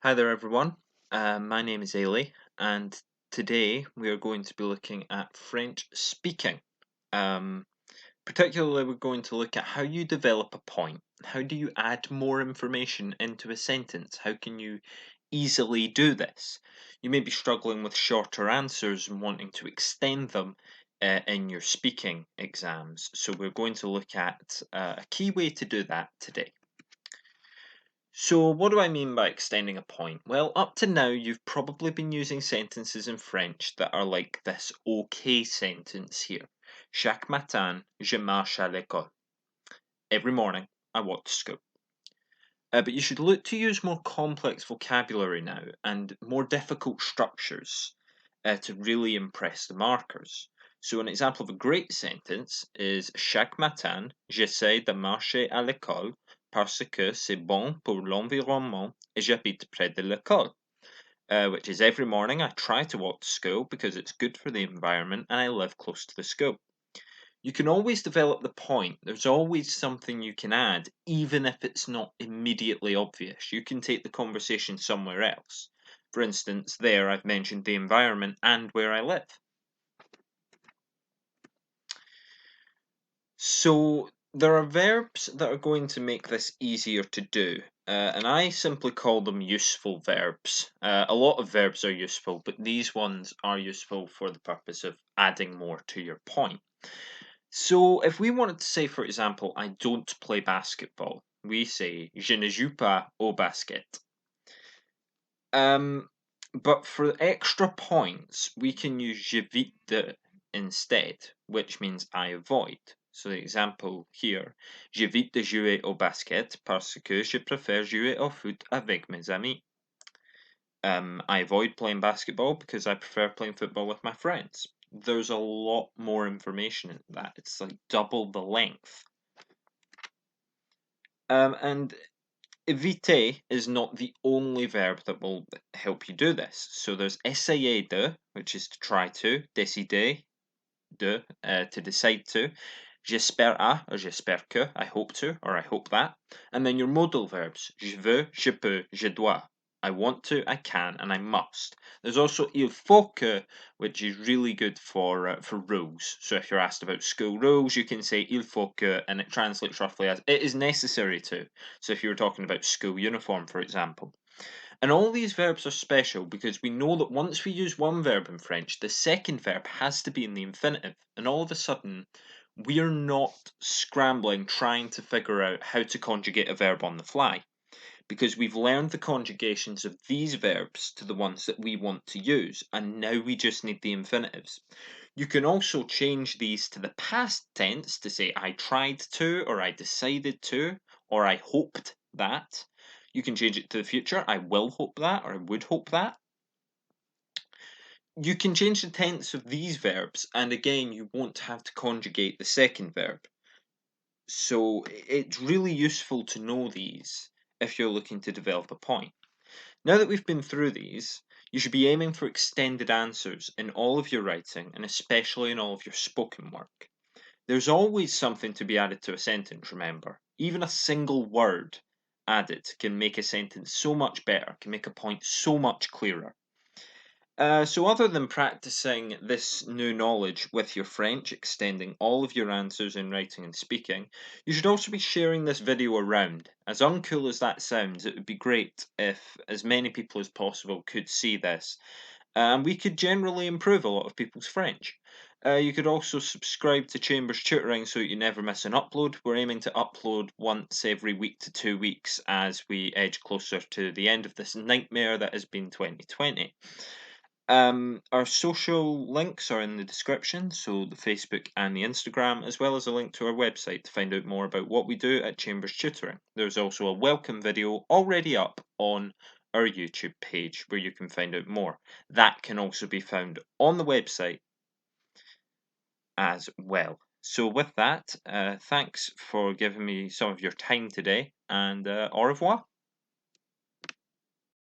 Hi there, everyone. My name is Ailey, and today we are going to be looking at French speaking. Um, Particularly, we're going to look at how you develop a point. How do you add more information into a sentence? How can you easily do this? You may be struggling with shorter answers and wanting to extend them in your speaking exams. So, we're going to look at a key way to do that today. So, what do I mean by extending a point? Well, up to now, you've probably been using sentences in French that are like this okay sentence here. Chaque matin, je marche à l'école. Every morning, I walk to school. But you should look to use more complex vocabulary now and more difficult structures to really impress the markers. So, an example of a great sentence is Chaque matin, j'essaie de marcher à l'école parce que c'est bon pour l'environnement et j'habite près de l'école. Which is every morning I try to walk to school because it's good for the environment and I live close to the school. You can always develop the point. There's always something you can add, even if it's not immediately obvious. You can take the conversation somewhere else. For instance, there I've mentioned the environment and where I live. So there are verbs that are going to make this easier to do, and I simply call them useful verbs. A lot of verbs are useful, but these ones are useful for the purpose of adding more to your point. So if we wanted to say, for example, I don't play basketball, we say je ne joue pas au basket. But for extra points, we can use j'évite instead, which means I avoid. So the example here, j'évite de jouer au basket parce que je préfère jouer au foot avec mes amis. I avoid playing basketball because I prefer playing football with my friends. There's a lot more information in that. It's like double the length. And éviter is not the only verb that will help you do this. So there's essayer de, which is to try to, décider de, to decide to, j'espère à, or j'espère que, I hope to, or I hope that, and then your modal verbs, je veux, je peux, je dois. I want to, I can, and I must. There's also il faut que, which is really good for rules. So if you're asked about school rules, you can say il faut que, and it translates roughly as it is necessary to. So if you were talking about school uniform, for example. And all these verbs are special because we know that once we use one verb in French, the second verb has to be in the infinitive. And all of a sudden, we are not scrambling trying to figure out how to conjugate a verb on the fly because we've learned the conjugations of these verbs to the ones that we want to use, and now we just need the infinitives. You can also change these to the past tense to say I tried to, or I decided to, or I hoped that. You can change it to the future, I will hope that, or I would hope that. You can change the tense of these verbs, and again, you won't have to conjugate the second verb. So it's really useful to know these if you're looking to develop a point. Now that we've been through these, you should be aiming for extended answers in all of your writing and especially in all of your spoken work. There's always something to be added to a sentence, remember. Even a single word added can make a sentence so much better, can make a point so much clearer. So, other than practicing this new knowledge with your French, extending all of your answers in writing and speaking, you should also be sharing this video around. As uncool as that sounds, it would be great if as many people as possible could see this, and we could generally improve a lot of people's French. You could also subscribe to Chambers Tutoring so you never miss an upload. We're aiming to upload once every week to 2 weeks as we edge closer to the end of this nightmare that has been 2020. Our social links are in the description, so the Facebook and the Instagram, as well as a link to our website to find out more about what we do at Chambers Tutoring. There's also a welcome video already up on our YouTube page where you can find out more. That can also be found on the website as well. So, with that, thanks for giving me some of your time today, and au revoir.